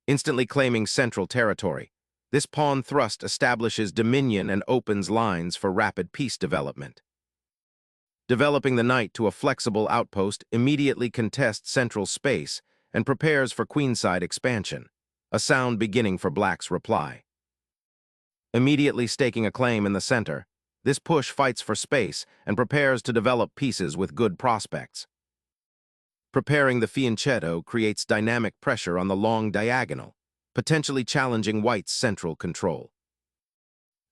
instantly claiming central territory. This pawn thrust establishes dominion and opens lines for rapid piece development. Developing the knight to a flexible outpost immediately contests central space and prepares for queenside expansion, a sound beginning for black's reply. Immediately staking a claim in the center, this push fights for space and prepares to develop pieces with good prospects. Preparing the fianchetto creates dynamic pressure on the long diagonal, potentially challenging white's central control.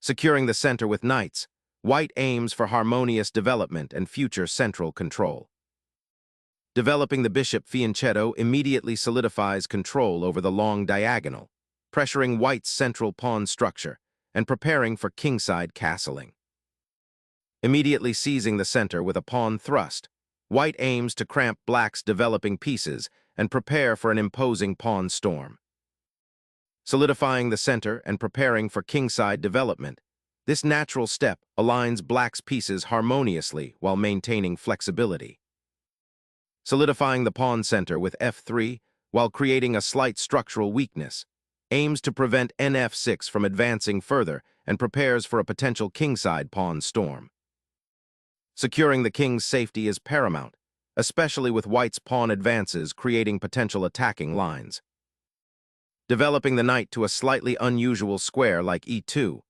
Securing the center with knights, white aims for harmonious development and future central control. Developing the bishop fianchetto immediately solidifies control over the long diagonal, pressuring white's central pawn structure and preparing for kingside castling. Immediately seizing the center with a pawn thrust, white aims to cramp black's developing pieces and prepare for an imposing pawn storm. Solidifying the center and preparing for kingside development, this natural step aligns black's pieces harmoniously while maintaining flexibility. Solidifying the pawn center with f3 while creating a slight structural weakness, aims to prevent nf6 from advancing further and prepares for a potential kingside pawn storm. Securing the king's safety is paramount, especially with white's pawn advances creating potential attacking lines. Developing the knight to a slightly unusual square like e2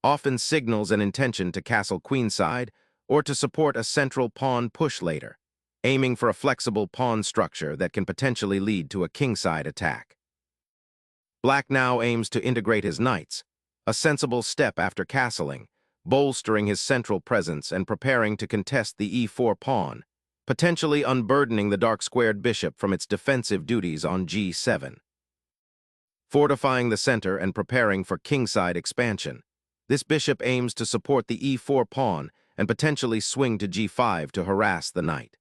often signals an intention to castle queenside or to support a central pawn push later, aiming for a flexible pawn structure that can potentially lead to a kingside attack. Black now aims to integrate his knights, a sensible step after castling, bolstering his central presence and preparing to contest the e4 pawn, potentially unburdening the dark-squared bishop from its defensive duties on g7. Fortifying the center and preparing for kingside expansion, this bishop aims to support the e4 pawn and potentially swing to g5 to harass the knight.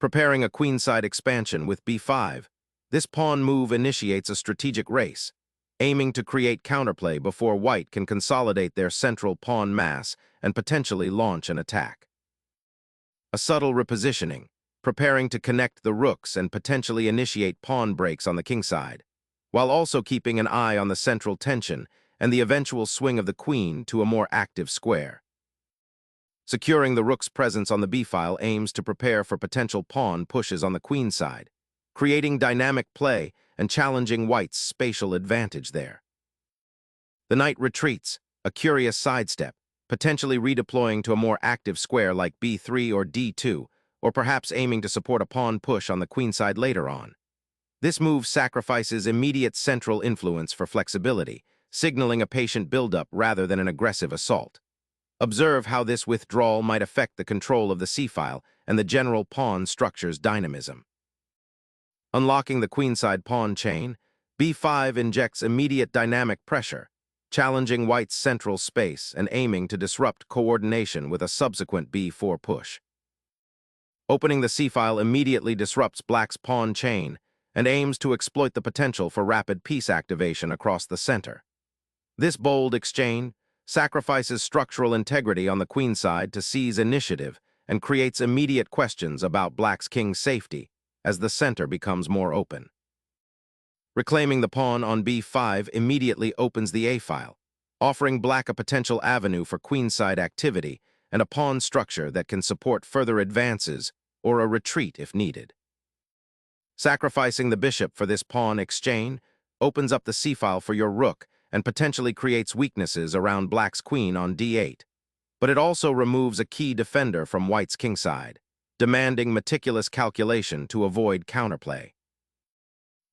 Preparing a queenside expansion with b5, this pawn move initiates a strategic race, aiming to create counterplay before white can consolidate their central pawn mass and potentially launch an attack. A subtle repositioning, preparing to connect the rooks and potentially initiate pawn breaks on the kingside, while also keeping an eye on the central tension and the eventual swing of the queen to a more active square. Securing the rook's presence on the b-file aims to prepare for potential pawn pushes on the queen side, creating dynamic play and challenging white's spatial advantage there. The knight retreats, a curious sidestep, potentially redeploying to a more active square like b3 or d2, or perhaps aiming to support a pawn push on the queenside later on. This move sacrifices immediate central influence for flexibility, signaling a patient buildup rather than an aggressive assault. Observe how this withdrawal might affect the control of the c-file and the general pawn structure's dynamism. Unlocking the queenside pawn chain, b5 injects immediate dynamic pressure, challenging white's central space and aiming to disrupt coordination with a subsequent b4 push. Opening the c-file immediately disrupts black's pawn chain and aims to exploit the potential for rapid piece activation across the center. This bold exchange sacrifices structural integrity on the queenside to seize initiative and creates immediate questions about black's king's safety as the center becomes more open. Reclaiming the pawn on b5 immediately opens the a-file, offering black a potential avenue for queenside activity and a pawn structure that can support further advances or a retreat if needed. Sacrificing the bishop for this pawn exchange opens up the c-file for your rook and potentially creates weaknesses around black's queen on d8, but it also removes a key defender from white's kingside, demanding meticulous calculation to avoid counterplay.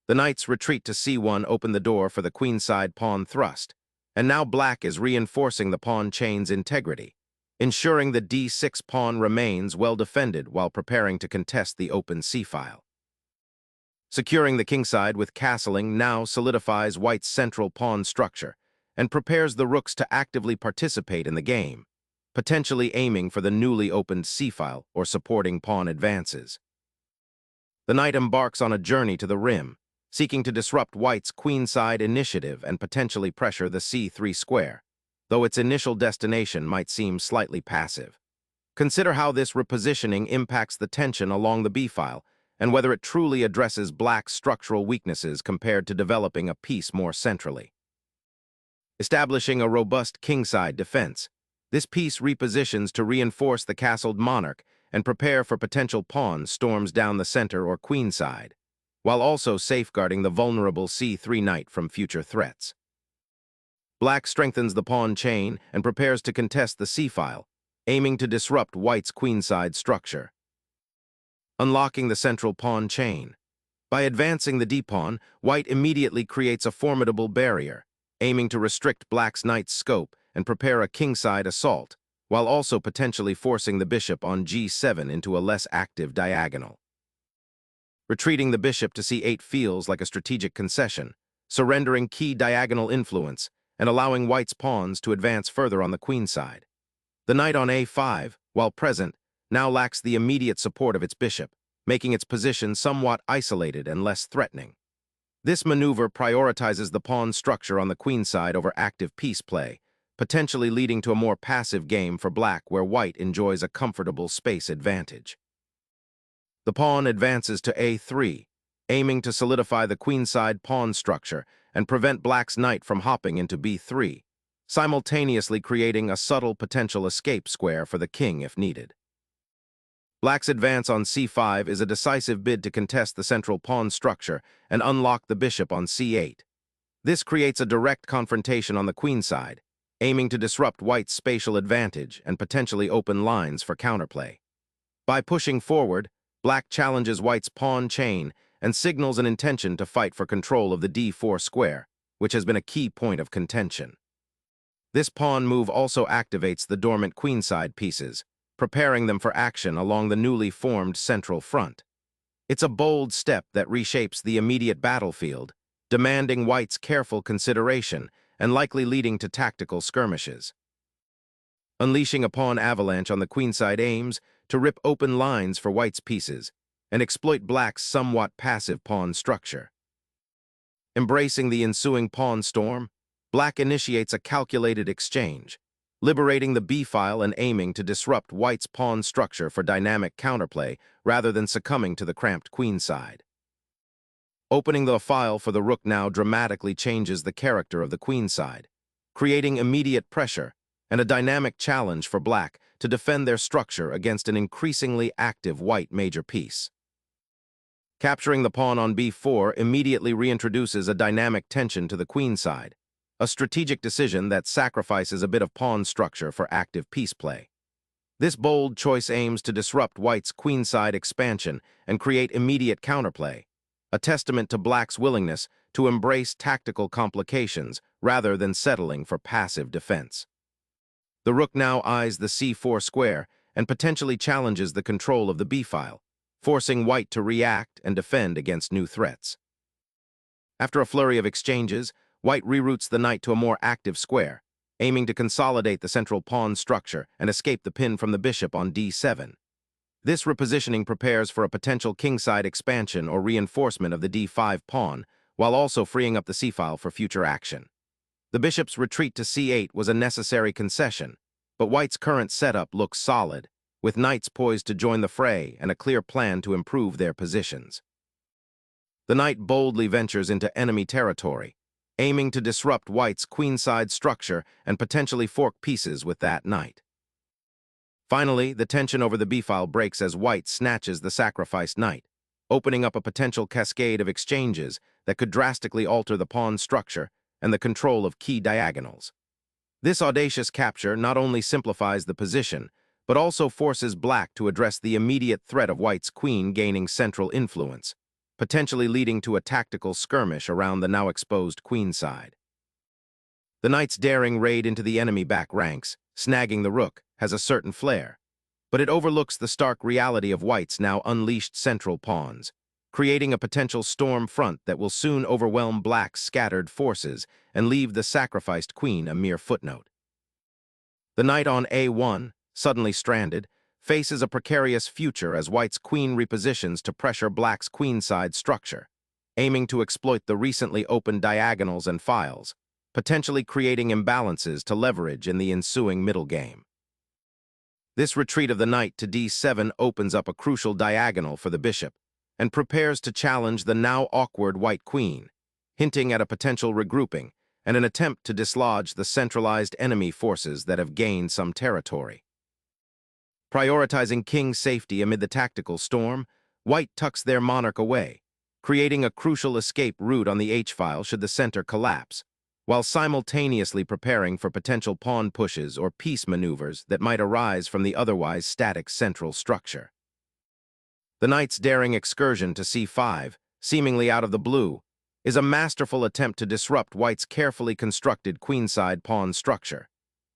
The knight's retreat to c1 opened the door for the queenside pawn thrust, and now black is reinforcing the pawn chain's integrity, ensuring the d6 pawn remains well defended while preparing to contest the open c-file. Securing the kingside with castling now solidifies white's central pawn structure and prepares the rooks to actively participate in the game, potentially aiming for the newly opened c-file or supporting pawn advances. The knight embarks on a journey to the rim, seeking to disrupt white's queenside initiative and potentially pressure the c3 square, though its initial destination might seem slightly passive. Consider how this repositioning impacts the tension along the b-file and whether it truly addresses black's structural weaknesses compared to developing a piece more centrally. Establishing a robust kingside defense, this piece repositions to reinforce the castled monarch and prepare for potential pawn storms down the center or queenside, while also safeguarding the vulnerable c3 knight from future threats. Black strengthens the pawn chain and prepares to contest the c-file, aiming to disrupt white's queenside structure. Unlocking the central pawn chain. By advancing the d-pawn, white immediately creates a formidable barrier, aiming to restrict black's knight's scope and prepare a kingside assault, while also potentially forcing the bishop on g7 into a less active diagonal. Retreating the bishop to c8 feels like a strategic concession, surrendering key diagonal influence and allowing white's pawns to advance further on the queenside. The knight on a5, while present, now lacks the immediate support of its bishop, making its position somewhat isolated and less threatening. This maneuver prioritizes the pawn structure on the queenside over active piece play, potentially leading to a more passive game for black where white enjoys a comfortable space advantage. The pawn advances to a3, aiming to solidify the queenside pawn structure and prevent black's knight from hopping into b3, simultaneously creating a subtle potential escape square for the king if needed. Black's advance on c5 is a decisive bid to contest the central pawn structure and unlock the bishop on c8. This creates a direct confrontation on the queenside, aiming to disrupt white's spatial advantage and potentially open lines for counterplay. By pushing forward, black challenges white's pawn chain and signals an intention to fight for control of the d4 square, which has been a key point of contention. This pawn move also activates the dormant queenside pieces, preparing them for action along the newly formed central front. It's a bold step that reshapes the immediate battlefield, demanding white's careful consideration and likely leading to tactical skirmishes. Unleashing a pawn avalanche on the queenside aims to rip open lines for white's pieces and exploit black's somewhat passive pawn structure. Embracing the ensuing pawn storm, black initiates a calculated exchange, liberating the b-file and aiming to disrupt white's pawn structure for dynamic counterplay rather than succumbing to the cramped queenside. Opening the file for the rook now dramatically changes the character of the queenside, creating immediate pressure and a dynamic challenge for black to defend their structure against an increasingly active white major piece. Capturing the pawn on b4 immediately reintroduces a dynamic tension to the queenside, a strategic decision that sacrifices a bit of pawn structure for active piece play. This bold choice aims to disrupt white's queenside expansion and create immediate counterplay, a testament to black's willingness to embrace tactical complications rather than settling for passive defense. The rook now eyes the c4 square and potentially challenges the control of the b-file, forcing white to react and defend against new threats. After a flurry of exchanges, white reroutes the knight to a more active square, aiming to consolidate the central pawn structure and escape the pin from the bishop on d7. This repositioning prepares for a potential kingside expansion or reinforcement of the d5 pawn, while also freeing up the c-file for future action. The bishop's retreat to c8 was a necessary concession, but white's current setup looks solid, with knights poised to join the fray and a clear plan to improve their positions. The knight boldly ventures into enemy territory, aiming to disrupt white's queenside structure and potentially fork pieces with that knight. Finally, the tension over the b-file breaks as white snatches the sacrificed knight, opening up a potential cascade of exchanges that could drastically alter the pawn structure and the control of key diagonals. This audacious capture not only simplifies the position, but also forces black to address the immediate threat of white's queen gaining central influence, potentially leading to a tactical skirmish around the now exposed queenside. The knight's daring raid into the enemy back ranks, snagging the rook, has a certain flair, but it overlooks the stark reality of white's now unleashed central pawns, creating a potential storm front that will soon overwhelm black's scattered forces and leave the sacrificed queen a mere footnote. The knight on a1, suddenly stranded, faces a precarious future as white's queen repositions to pressure black's queenside structure, aiming to exploit the recently opened diagonals and files, potentially creating imbalances to leverage in the ensuing middle game. This retreat of the knight to d7 opens up a crucial diagonal for the bishop, and prepares to challenge the now awkward white queen, hinting at a potential regrouping and an attempt to dislodge the centralized enemy forces that have gained some territory. Prioritizing king's safety amid the tactical storm, white tucks their monarch away, creating a crucial escape route on the H-file should the center collapse, while simultaneously preparing for potential pawn pushes or piece maneuvers that might arise from the otherwise static central structure. The knight's daring excursion to c5, seemingly out of the blue, is a masterful attempt to disrupt white's carefully constructed queenside pawn structure,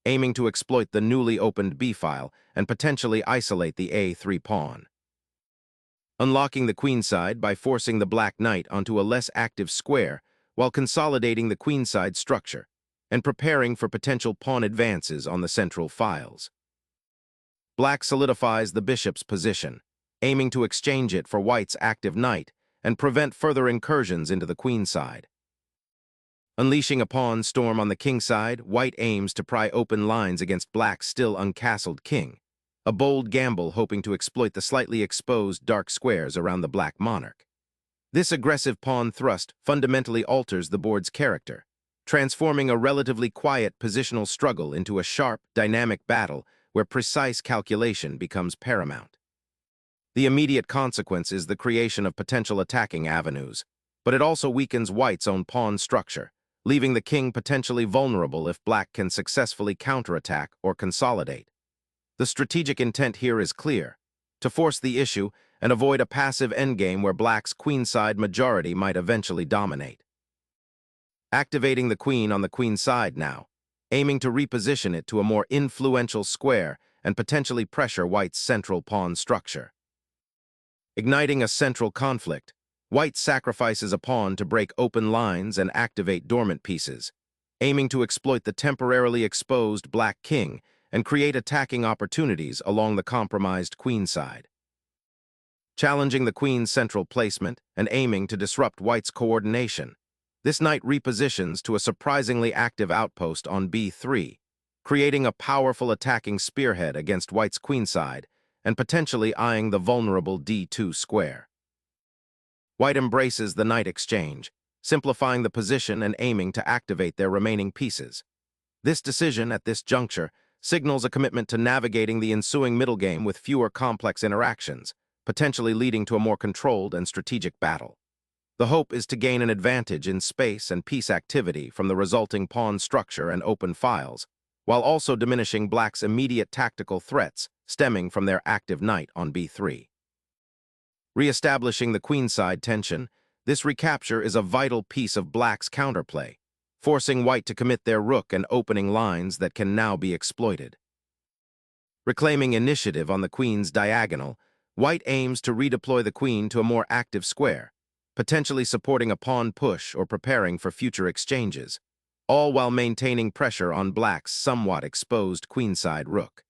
aiming to exploit the newly opened b-file and potentially isolate the a3 pawn. Unlocking the queenside by forcing the black knight onto a less active square while consolidating the queenside structure and preparing for potential pawn advances on the central files. Black solidifies the bishop's position, aiming to exchange it for white's active knight and prevent further incursions into the queenside. Unleashing a pawn storm on the kingside, white aims to pry open lines against black's still uncastled king, a bold gamble hoping to exploit the slightly exposed dark squares around the black monarch. This aggressive pawn thrust fundamentally alters the board's character, transforming a relatively quiet positional struggle into a sharp, dynamic battle where precise calculation becomes paramount. The immediate consequence is the creation of potential attacking avenues, but it also weakens white's own pawn structure, leaving the king potentially vulnerable if black can successfully counterattack or consolidate. The strategic intent here is clear: to force the issue and avoid a passive endgame where black's queenside majority might eventually dominate. Activating the queen on the queenside now, aiming to reposition it to a more influential square and potentially pressure white's central pawn structure. Igniting a central conflict, white sacrifices a pawn to break open lines and activate dormant pieces, aiming to exploit the temporarily exposed black king and create attacking opportunities along the compromised queenside. Challenging the queen's central placement and aiming to disrupt white's coordination, this knight repositions to a surprisingly active outpost on b3, creating a powerful attacking spearhead against white's queenside and potentially eyeing the vulnerable d2 square. White embraces the knight exchange, simplifying the position and aiming to activate their remaining pieces. This decision at this juncture signals a commitment to navigating the ensuing middle game with fewer complex interactions, potentially leading to a more controlled and strategic battle. The hope is to gain an advantage in space and piece activity from the resulting pawn structure and open files, while also diminishing black's immediate tactical threats stemming from their active knight on b3. Re-establishing the queenside tension, this recapture is a vital piece of black's counterplay, forcing white to commit their rook and opening lines that can now be exploited. Reclaiming initiative on the queen's diagonal, white aims to redeploy the queen to a more active square, potentially supporting a pawn push or preparing for future exchanges, all while maintaining pressure on black's somewhat exposed queenside rook.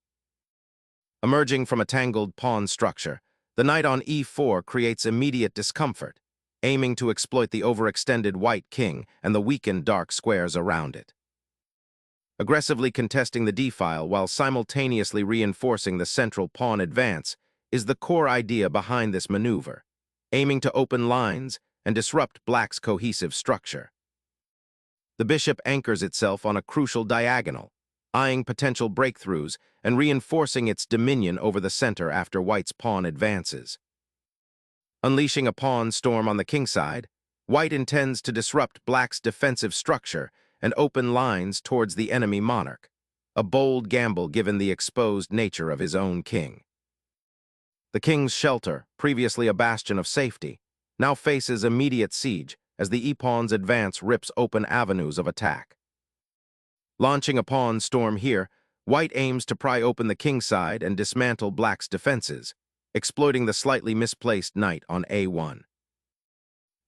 Emerging from a tangled pawn structure, the knight on e4 creates immediate discomfort, aiming to exploit the overextended white king and the weakened dark squares around it. Aggressively contesting the d-file while simultaneously reinforcing the central pawn advance is the core idea behind this maneuver, aiming to open lines and disrupt black's cohesive structure. The bishop anchors itself on a crucial diagonal, eyeing potential breakthroughs and reinforcing its dominion over the center after white's pawn advances. Unleashing a pawn storm on the kingside, white intends to disrupt black's defensive structure and open lines towards the enemy monarch, a bold gamble given the exposed nature of his own king. The king's shelter, previously a bastion of safety, now faces immediate siege as the e-pawn's advance rips open avenues of attack. Launching a pawn storm here, white aims to pry open the kingside and dismantle black's defenses, exploiting the slightly misplaced knight on a1.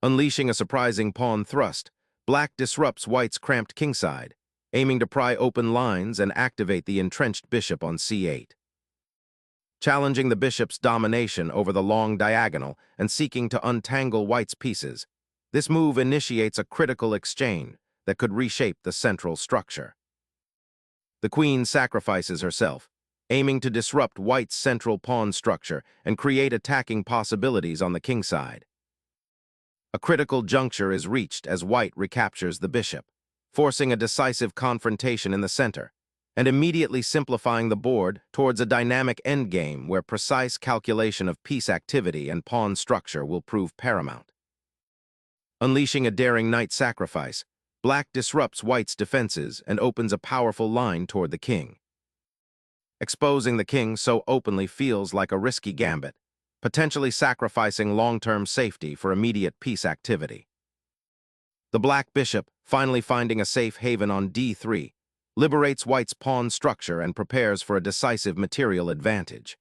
Unleashing a surprising pawn thrust, black disrupts white's cramped kingside, aiming to pry open lines and activate the entrenched bishop on c8. Challenging the bishop's domination over the long diagonal and seeking to untangle white's pieces, this move initiates a critical exchange that could reshape the central structure. The queen sacrifices herself, aiming to disrupt white's central pawn structure and create attacking possibilities on the kingside. A critical juncture is reached as white recaptures the bishop, forcing a decisive confrontation in the center, and immediately simplifying the board towards a dynamic endgame where precise calculation of piece activity and pawn structure will prove paramount. Unleashing a daring knight sacrifice, black disrupts white's defenses and opens a powerful line toward the king. Exposing the king so openly feels like a risky gambit, potentially sacrificing long-term safety for immediate piece activity. The black bishop, finally finding a safe haven on d3, liberates white's pawn structure and prepares for a decisive material advantage.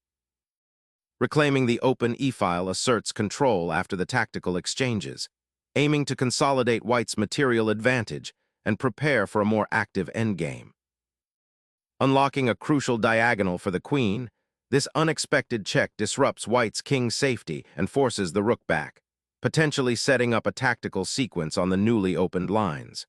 Reclaiming the open e-file asserts control after the tactical exchanges, aiming to consolidate white's material advantage and prepare for a more active endgame. Unlocking a crucial diagonal for the queen, this unexpected check disrupts white's king's safety and forces the rook back, potentially setting up a tactical sequence on the newly opened lines.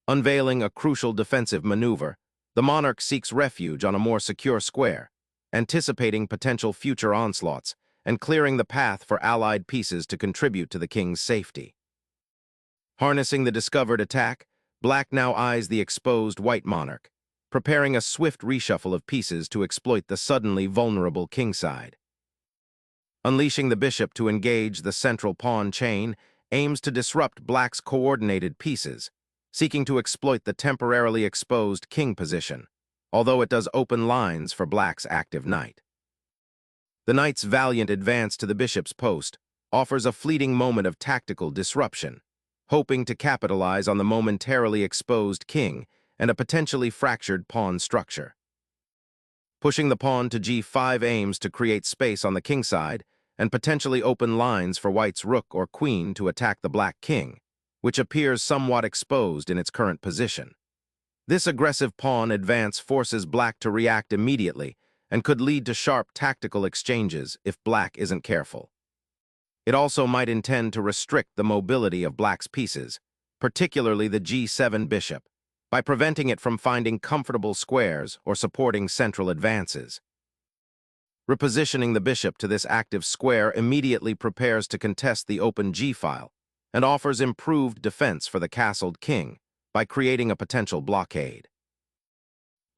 Unveiling a crucial defensive maneuver, the monarch seeks refuge on a more secure square, anticipating potential future onslaughts and clearing the path for allied pieces to contribute to the king's safety. Harnessing the discovered attack, black now eyes the exposed white monarch, preparing a swift reshuffle of pieces to exploit the suddenly vulnerable kingside. Unleashing the bishop to engage the central pawn chain aims to disrupt black's coordinated pieces, seeking to exploit the temporarily exposed king position, although it does open lines for black's active knight. The knight's valiant advance to the bishop's post offers a fleeting moment of tactical disruption, hoping to capitalize on the momentarily exposed king and a potentially fractured pawn structure. Pushing the pawn to g5 aims to create space on the kingside and potentially open lines for white's rook or queen to attack the black king, which appears somewhat exposed in its current position. This aggressive pawn advance forces black to react immediately and could lead to sharp tactical exchanges if black isn't careful. It also might intend to restrict the mobility of black's pieces, particularly the g7 bishop, by preventing it from finding comfortable squares or supporting central advances. Repositioning the bishop to this active square immediately prepares to contest the open g-file and offers improved defense for the castled king by creating a potential blockade.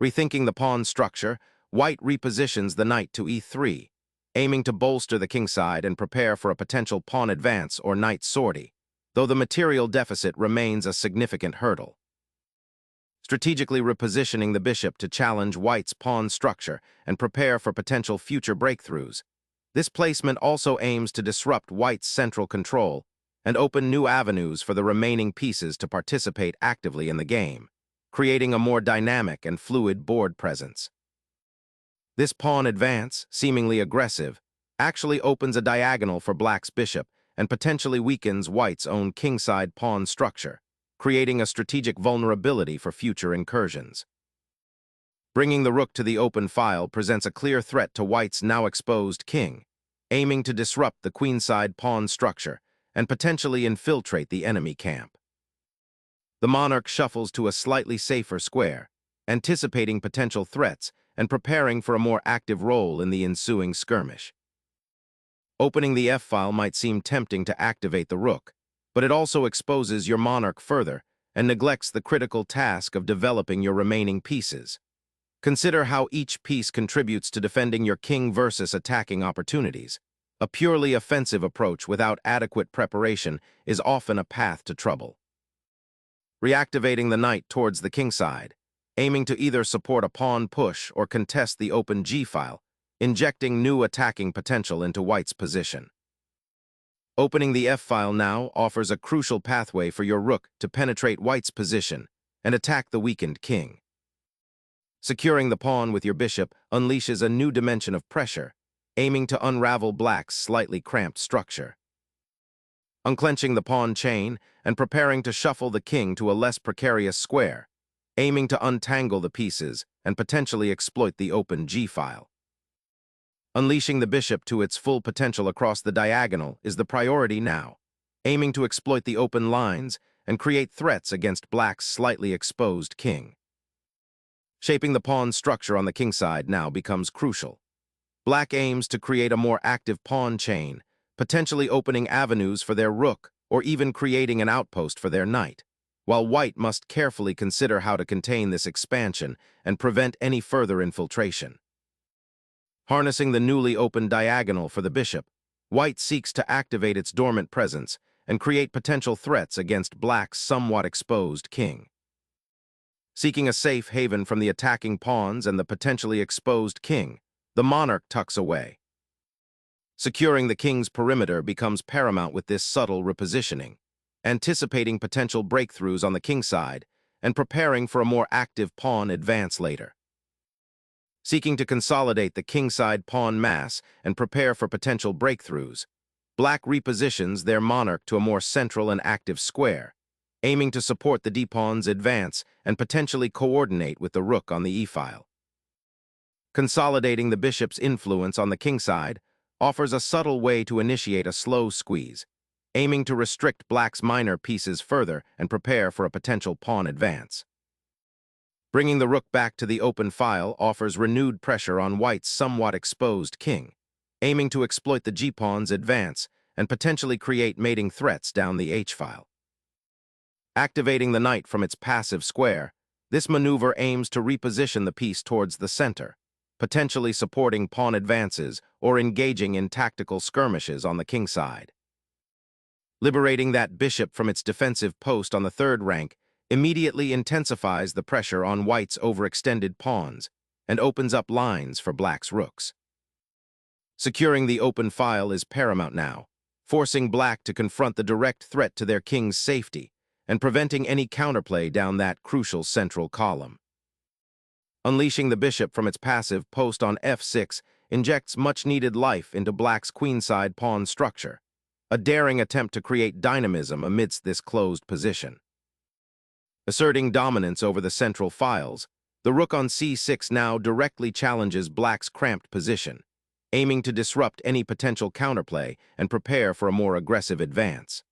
Rethinking the pawn structure, white repositions the knight to e3, aiming to bolster the kingside and prepare for a potential pawn advance or knight sortie, though the material deficit remains a significant hurdle. Strategically repositioning the bishop to challenge white's pawn structure and prepare for potential future breakthroughs, this placement also aims to disrupt white's central control and open new avenues for the remaining pieces to participate actively in the game, creating a more dynamic and fluid board presence. This pawn advance, seemingly aggressive, actually opens a diagonal for black's bishop and potentially weakens white's own kingside pawn structure, creating a strategic vulnerability for future incursions. Bringing the rook to the open file presents a clear threat to white's now exposed king, aiming to disrupt the queenside pawn structure and potentially infiltrate the enemy camp. The monarch shuffles to a slightly safer square, anticipating potential threats and preparing for a more active role in the ensuing skirmish. Opening the f-file might seem tempting to activate the rook, but it also exposes your monarch further and neglects the critical task of developing your remaining pieces. Consider how each piece contributes to defending your king versus attacking opportunities. A purely offensive approach without adequate preparation is often a path to trouble. Reactivating the knight towards the kingside, aiming to either support a pawn push or contest the open g-file, injecting new attacking potential into white's position. Opening the f-file now offers a crucial pathway for your rook to penetrate white's position and attack the weakened king. Securing the pawn with your bishop unleashes a new dimension of pressure, aiming to unravel black's slightly cramped structure. Unclenching the pawn chain and preparing to shuffle the king to a less precarious square, aiming to untangle the pieces and potentially exploit the open g-file. Unleashing the bishop to its full potential across the diagonal is the priority now, aiming to exploit the open lines and create threats against black's slightly exposed king. Shaping the pawn structure on the king side now becomes crucial. Black aims to create a more active pawn chain, potentially opening avenues for their rook or even creating an outpost for their knight, while white must carefully consider how to contain this expansion and prevent any further infiltration. Harnessing the newly opened diagonal for the bishop, white seeks to activate its dormant presence and create potential threats against black's somewhat exposed king. Seeking a safe haven from the attacking pawns and the potentially exposed king, the monarch tucks away. Securing the king's perimeter becomes paramount with this subtle repositioning, anticipating potential breakthroughs on the king side and preparing for a more active pawn advance later. Seeking to consolidate the kingside pawn mass and prepare for potential breakthroughs, black repositions their monarch to a more central and active square, aiming to support the d-pawn's advance and potentially coordinate with the rook on the e-file. Consolidating the bishop's influence on the kingside offers a subtle way to initiate a slow squeeze, aiming to restrict black's minor pieces further and prepare for a potential pawn advance. Bringing the rook back to the open file offers renewed pressure on white's somewhat exposed king, aiming to exploit the g-pawn's advance and potentially create mating threats down the h-file. Activating the knight from its passive square, this maneuver aims to reposition the piece towards the center, potentially supporting pawn advances or engaging in tactical skirmishes on the king side. Liberating that bishop from its defensive post on the third rank immediately intensifies the pressure on white's overextended pawns and opens up lines for black's rooks. Securing the open file is paramount now, forcing black to confront the direct threat to their king's safety and preventing any counterplay down that crucial central column. Unleashing the bishop from its passive post on f6 injects much-needed life into black's queenside pawn structure, a daring attempt to create dynamism amidst this closed position. Asserting dominance over the central files, the rook on c6 now directly challenges black's cramped position, aiming to disrupt any potential counterplay and prepare for a more aggressive advance.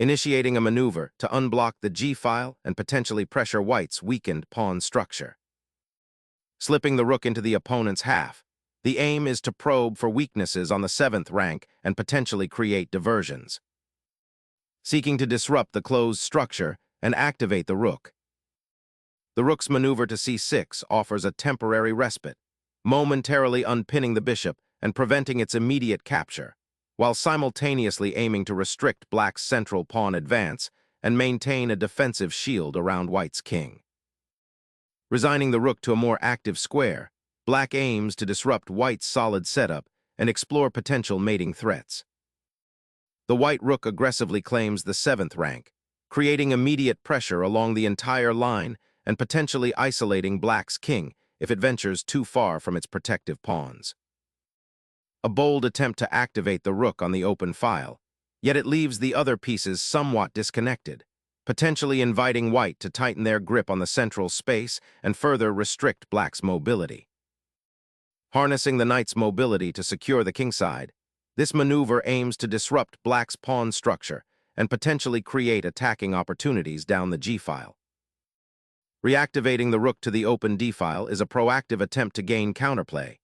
Initiating a maneuver to unblock the g-file and potentially pressure white's weakened pawn structure. Slipping the rook into the opponent's half, the aim is to probe for weaknesses on the 7th rank and potentially create diversions. Seeking to disrupt the closed structure and activate the rook. The rook's maneuver to c6 offers a temporary respite, momentarily unpinning the bishop and preventing its immediate capture, while simultaneously aiming to restrict black's central pawn advance and maintain a defensive shield around white's king. Resigning the rook to a more active square, black aims to disrupt white's solid setup and explore potential mating threats. The white rook aggressively claims the 7th rank, creating immediate pressure along the entire line and potentially isolating black's king if it ventures too far from its protective pawns. A bold attempt to activate the rook on the open file, yet it leaves the other pieces somewhat disconnected, potentially inviting white to tighten their grip on the central space and further restrict black's mobility. Harnessing the knight's mobility to secure the kingside, this maneuver aims to disrupt black's pawn structure and potentially create attacking opportunities down the g-file. Reactivating the rook to the open d-file is a proactive attempt to gain counterplay,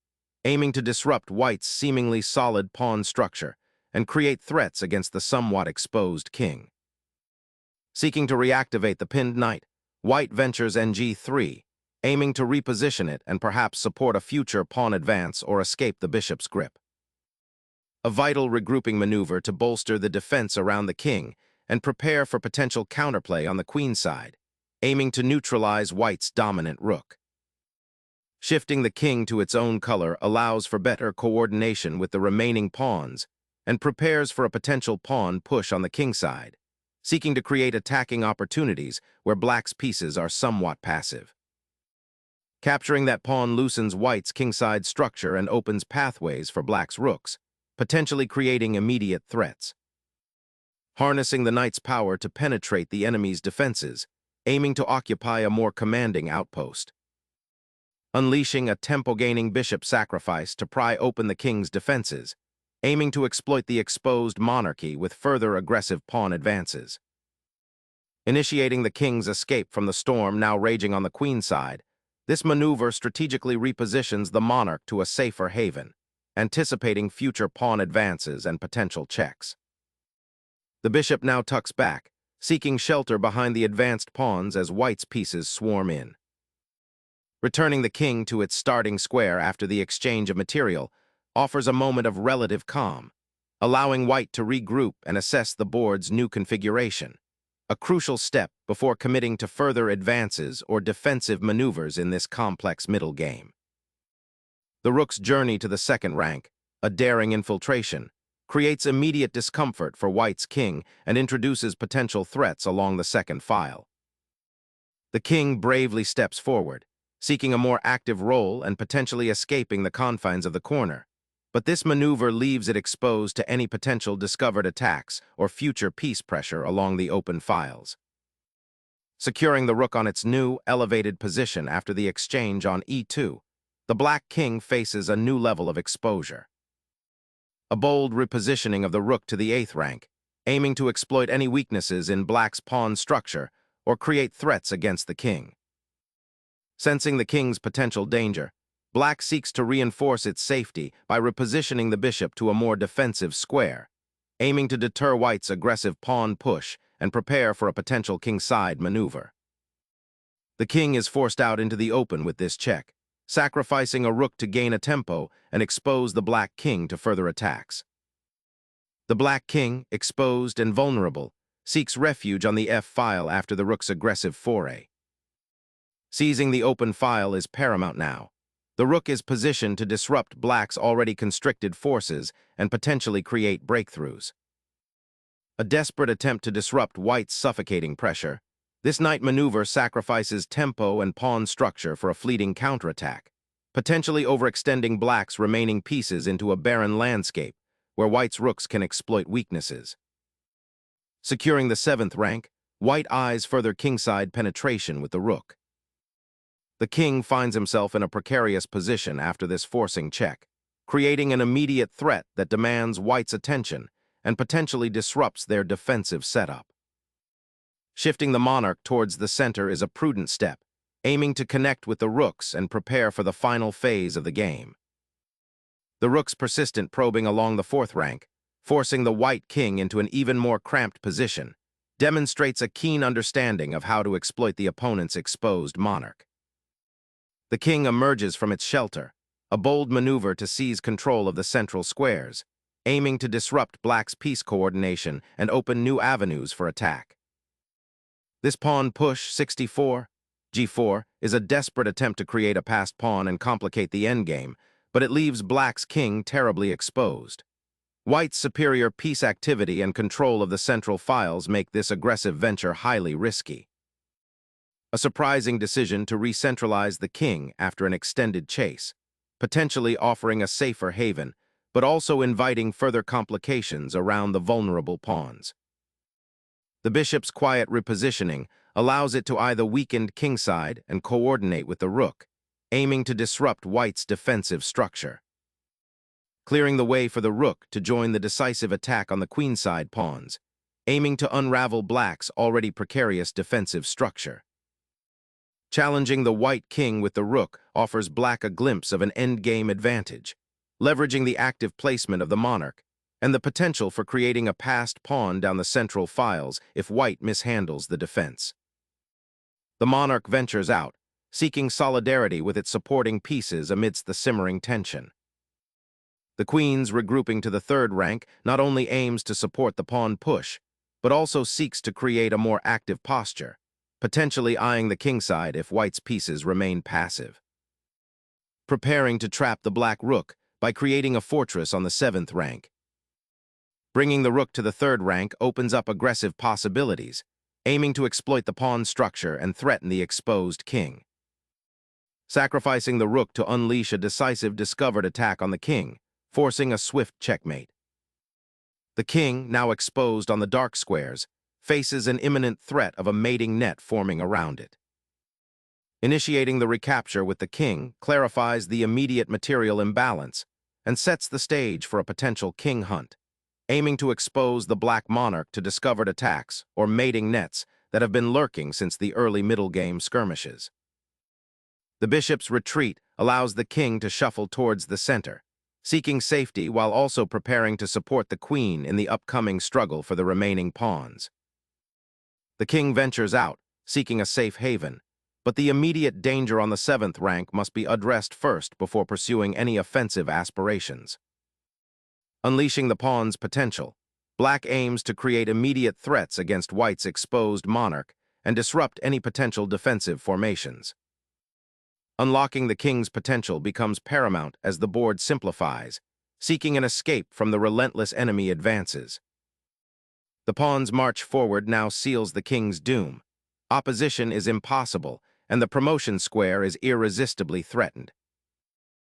aiming to disrupt white's seemingly solid pawn structure and create threats against the somewhat exposed king. Seeking to reactivate the pinned knight, white ventures ng3, aiming to reposition it and perhaps support a future pawn advance or escape the bishop's grip. A vital regrouping maneuver to bolster the defense around the king and prepare for potential counterplay on the queen side, aiming to neutralize white's dominant rook. Shifting the king to its own color allows for better coordination with the remaining pawns and prepares for a potential pawn push on the king side, seeking to create attacking opportunities where black's pieces are somewhat passive. Capturing that pawn loosens white's kingside structure and opens pathways for black's rooks, potentially creating immediate threats. Harnessing the knight's power to penetrate the enemy's defenses, aiming to occupy a more commanding outpost. Unleashing a tempo-gaining bishop sacrifice to pry open the king's defenses, aiming to exploit the exposed monarchy with further aggressive pawn advances. Initiating the king's escape from the storm now raging on the queen side, This maneuver strategically repositions the monarch to a safer haven, anticipating future pawn advances and potential checks. The bishop now tucks back, seeking shelter behind the advanced pawns as white's pieces swarm in. Returning the king to its starting square after the exchange of material offers a moment of relative calm, allowing white to regroup and assess the board's new configuration, a crucial step before committing to further advances or defensive maneuvers in this complex middle game. The rook's journey to the second rank, a daring infiltration, creates immediate discomfort for white's king and introduces potential threats along the second file. The king bravely steps forward, seeking a more active role and potentially escaping the confines of the corner, but this maneuver leaves it exposed to any potential discovered attacks or future piece pressure along the open files. Securing the rook on its new, elevated position after the exchange on e2, the black king faces a new level of exposure. A bold repositioning of the rook to the 8th rank, aiming to exploit any weaknesses in black's pawn structure or create threats against the king. Sensing the king's potential danger, black seeks to reinforce its safety by repositioning the bishop to a more defensive square, aiming to deter white's aggressive pawn push and prepare for a potential kingside maneuver. The king is forced out into the open with this check, sacrificing a rook to gain a tempo and expose the black king to further attacks. The black king, exposed and vulnerable, seeks refuge on the f-file after the rook's aggressive foray. Seizing the open file is paramount now. The rook is positioned to disrupt black's already constricted forces and potentially create breakthroughs. A desperate attempt to disrupt white's suffocating pressure, this knight maneuver sacrifices tempo and pawn structure for a fleeting counterattack, potentially overextending black's remaining pieces into a barren landscape where white's rooks can exploit weaknesses. Securing the 7th rank, white eyes further kingside penetration with the rook. The king finds himself in a precarious position after this forcing check, creating an immediate threat that demands white's attention and potentially disrupts their defensive setup. Shifting the monarch towards the center is a prudent step, aiming to connect with the rooks and prepare for the final phase of the game. The rook's persistent probing along the 4th rank, forcing the white king into an even more cramped position, demonstrates a keen understanding of how to exploit the opponent's exposed monarch. The king emerges from its shelter, a bold maneuver to seize control of the central squares, aiming to disrupt black's piece coordination and open new avenues for attack. This pawn push, 64, g4, is a desperate attempt to create a passed pawn and complicate the endgame, but it leaves black's king terribly exposed. White's superior piece activity and control of the central files make this aggressive venture highly risky. A surprising decision to re-centralize the king after an extended chase, potentially offering a safer haven, but also inviting further complications around the vulnerable pawns. The bishop's quiet repositioning allows it to either weaken kingside and coordinate with the rook, aiming to disrupt white's defensive structure. Clearing the way for the rook to join the decisive attack on the queenside pawns, aiming to unravel black's already precarious defensive structure. Challenging the white king with the rook offers black a glimpse of an endgame advantage, leveraging the active placement of the monarch and the potential for creating a passed pawn down the central files if white mishandles the defense. The monarch ventures out, seeking solidarity with its supporting pieces amidst the simmering tension. The queen's regrouping to the 3rd rank not only aims to support the pawn push, but also seeks to create a more active posture, potentially eyeing the kingside if white's pieces remain passive. Preparing to trap the black rook by creating a fortress on the 7th rank. Bringing the rook to the 3rd rank opens up aggressive possibilities, aiming to exploit the pawn structure and threaten the exposed king. Sacrificing the rook to unleash a decisive discovered attack on the king, forcing a swift checkmate. The king, now exposed on the dark squares, faces an imminent threat of a mating net forming around it. Initiating the recapture with the king clarifies the immediate material imbalance and sets the stage for a potential king hunt, aiming to expose the black monarch to discovered attacks or mating nets that have been lurking since the early middle game skirmishes. The bishop's retreat allows the king to shuffle towards the center, seeking safety while also preparing to support the queen in the upcoming struggle for the remaining pawns. The king ventures out, seeking a safe haven, but the immediate danger on the 7th rank must be addressed first before pursuing any offensive aspirations. Unleashing the pawn's potential, Black aims to create immediate threats against White's exposed monarch and disrupt any potential defensive formations. Unlocking the king's potential becomes paramount as the board simplifies, seeking an escape from the relentless enemy advances. The pawn's march forward now seals the king's doom. Opposition is impossible, and the promotion square is irresistibly threatened.